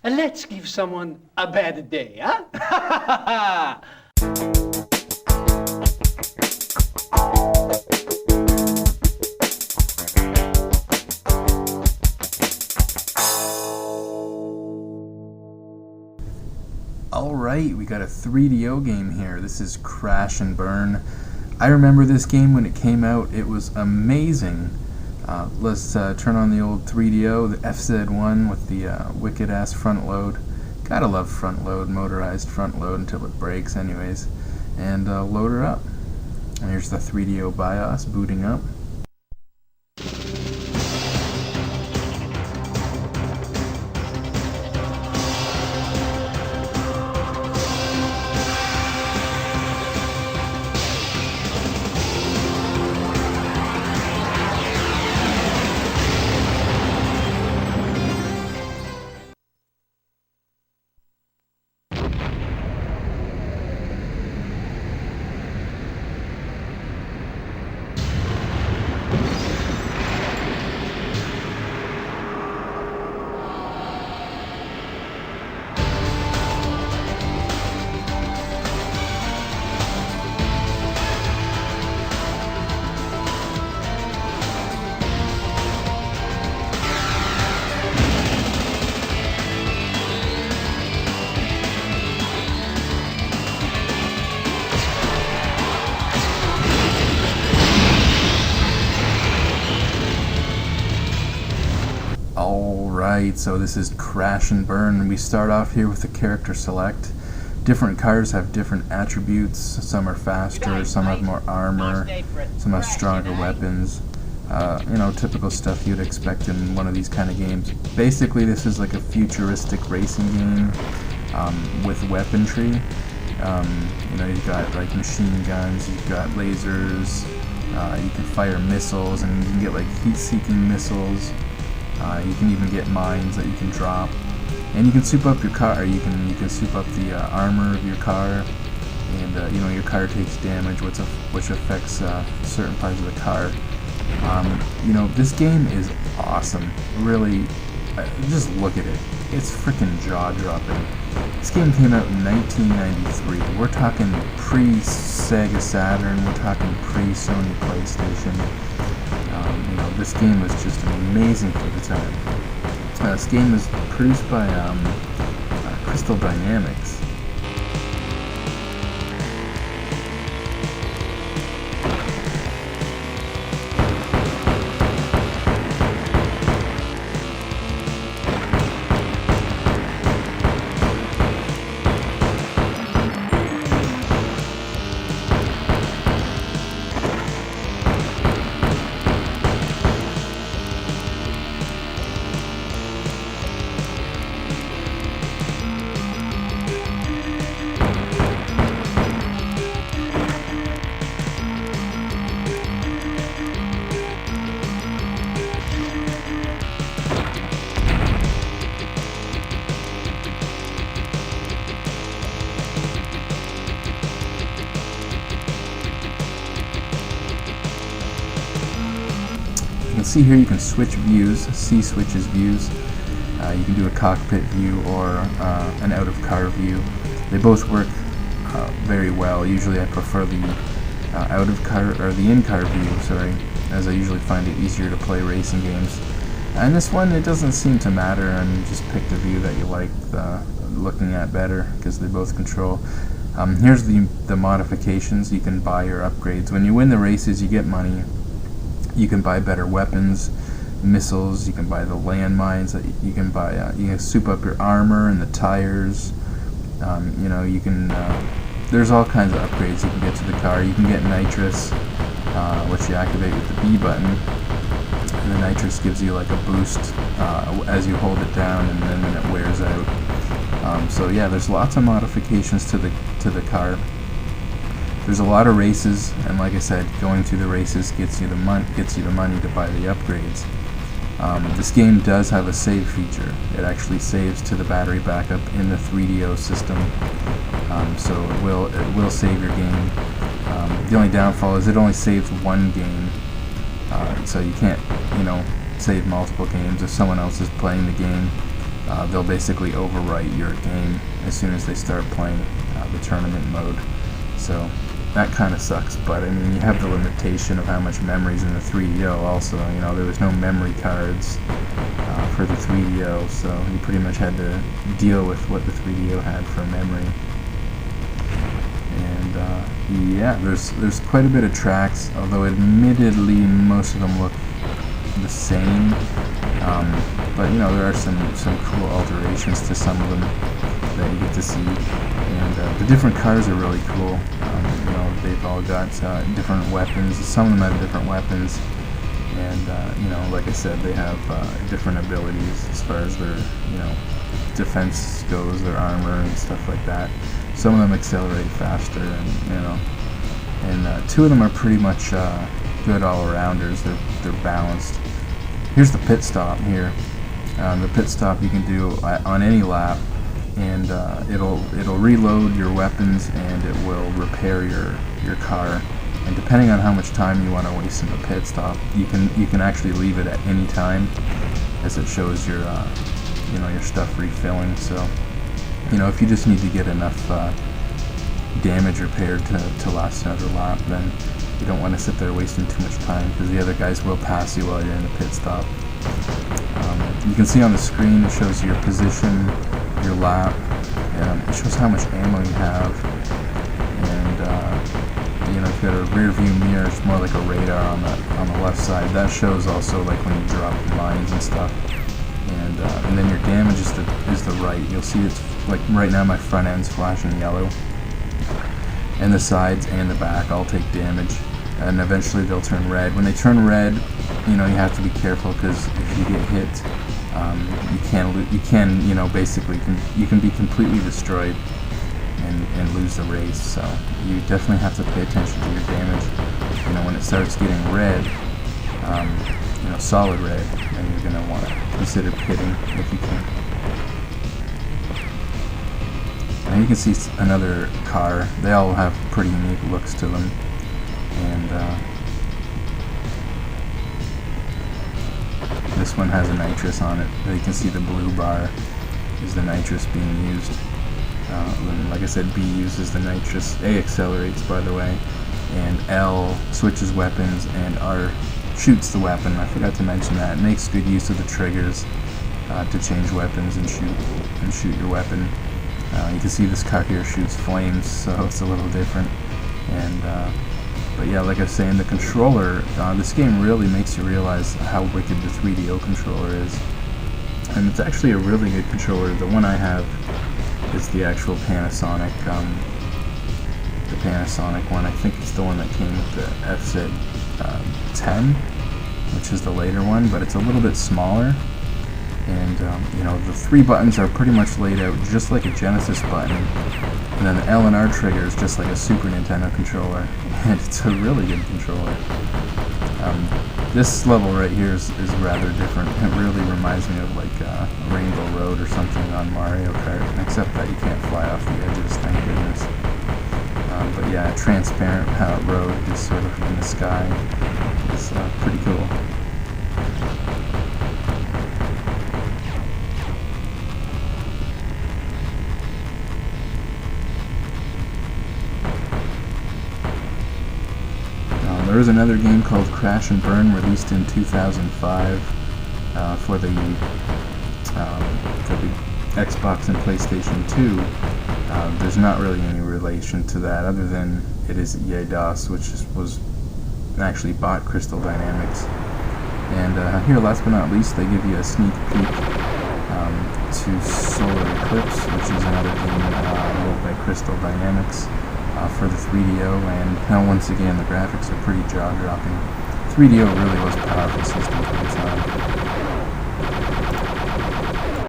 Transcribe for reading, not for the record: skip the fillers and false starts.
Let's give someone a bad day, huh? Alright, we got a 3DO game here. This is Crash and Burn. I remember this game when it came out. It was amazing. Let's turn on the old 3DO, the FZ1 with the wicked-ass front load. Gotta love front load, motorized front load until it breaks anyways. And load her up. And here's the 3DO BIOS booting up. Alright, so this is Crash and Burn. We start off here with the character select. Different cars have different attributes. Some are faster, some have more armor, some have stronger weapons. You know, typical stuff you'd expect in one of these kind of games. Basically, this is like a futuristic racing game with weaponry. You know, you've got like machine guns, you've got lasers, you can fire missiles, and you can get like heat-seeking missiles. You can even get mines that you can drop, and you can soup up your car. You can soup up the armor of your car, and you know, your car takes damage, which affects certain parts of the car. You know, this game is awesome. Really, just look at it. It's freaking jaw-dropping. This game came out in 1993. We're talking pre-Sega Saturn. We're talking pre-Sony PlayStation. You know, this game was just amazing for the time. This game is produced by Crystal Dynamics. You can see here you can switch views. C switches views. You can do a cockpit view or an out-of-car view. They both work very well. Usually I prefer the out-of-car or the in-car view, sorry, as I usually find it easier to play racing games. And this one, it doesn't seem to matter, and just pick the view that you like looking at better, because they both control. Here's the modifications. You can buy your upgrades. When you win the races, you get money. You can buy better weapons, missiles. You can buy the landmines. You can buy. You can soup up your armor and the tires. You know, you can. There's all kinds of upgrades you can get to the car. You can get nitrous, which you activate with the B button. And the nitrous gives you like a boost as you hold it down, and then when it wears out. So yeah, there's lots of modifications to the car. There's a lot of races, and like I said, going through the races gets you the money to buy the upgrades. This game does have a save feature. It actually saves to the battery backup in the 3DO system, so it will save your game. The only downfall is it only saves one game, so you can't, you know, save multiple games if someone else is playing the game. they'll basically overwrite your game as soon as they start playing the tournament mode. So that kind of sucks, but I mean, you have the limitation of how much memory's in the 3DO also. You know, there was no memory cards for the 3DO, so you pretty much had to deal with what the 3DO had for memory. And yeah, there's quite a bit of tracks, although admittedly most of them look the same. But you know, there are some cool alterations to some of them that you get to see, and the different cars are really cool. You know, they've all got different weapons. Some of them have different weapons, and you know, like I said, they have different abilities as far as their, you know, defense goes, their armor and stuff like that. Some of them accelerate faster, and you know, and two of them are pretty much good all-arounders. They're balanced. Here's the pit stop here. The pit stop you can do on any lap, and it'll reload your weapons, and it will repair your car. And depending on how much time you want to waste in the pit stop, you can actually leave it at any time, as it shows your you know, your stuff refilling. So you know, if you just need to get enough damage repaired to last another lap, then you don't want to sit there wasting too much time, because the other guys will pass you while you're in the pit stop. You can see on the screen it shows your position, your lap, and it shows how much ammo you have. And you know, if you got a rear view mirror, it's more like a radar on the left side. That shows also like when you drop mines and stuff. And then your damage is the right. You'll see it's like right now my front end's flashing yellow, and the sides and the back all take damage, and eventually they'll turn red. When they turn red, you know, you have to be careful, because if you get hit, you can you know, basically you can be completely destroyed and lose the race. So you definitely have to pay attention to your damage. You know, when it starts getting red, you know, solid red, then you're going to want to consider pitting if you can. Now you can see another car. They all have pretty unique looks to them, and this one has a nitrous on it. You can see the blue bar is the nitrous being used. Like I said, B uses the nitrous. A accelerates, by the way, and L switches weapons, and R shoots the weapon. I forgot to mention that. It makes good use of the triggers to change weapons and shoot your weapon. You can see this car here shoots flames, so it's a little different. And but yeah, like I was saying, the controller, this game really makes you realize how wicked the 3DO controller is. And it's actually a really good controller. The one I have is the actual Panasonic, the Panasonic one. I think it's the one that came with the FZ 10, which is the later one, but it's a little bit smaller. And you know, the three buttons are pretty much laid out just like a Genesis button, and then the L and R trigger is just like a Super Nintendo controller, and it's a really good controller. This level right here is rather different. It really reminds me of like Rainbow Road or something on Mario Kart, except that you can't fly off the edges, thank goodness. But yeah, transparent road is sort of in the sky. It's pretty cool. There is another game called Crash and Burn, released in 2005 for the Xbox and PlayStation 2. There's not really any relation to that, other than it is EA DOS, which was actually bought Crystal Dynamics. And here, last but not least, they give you a sneak peek to Solar Eclipse, which is another game made by Crystal Dynamics for the 3DO, and once again, the graphics are pretty jaw-dropping. 3DO really was a powerful system for the time.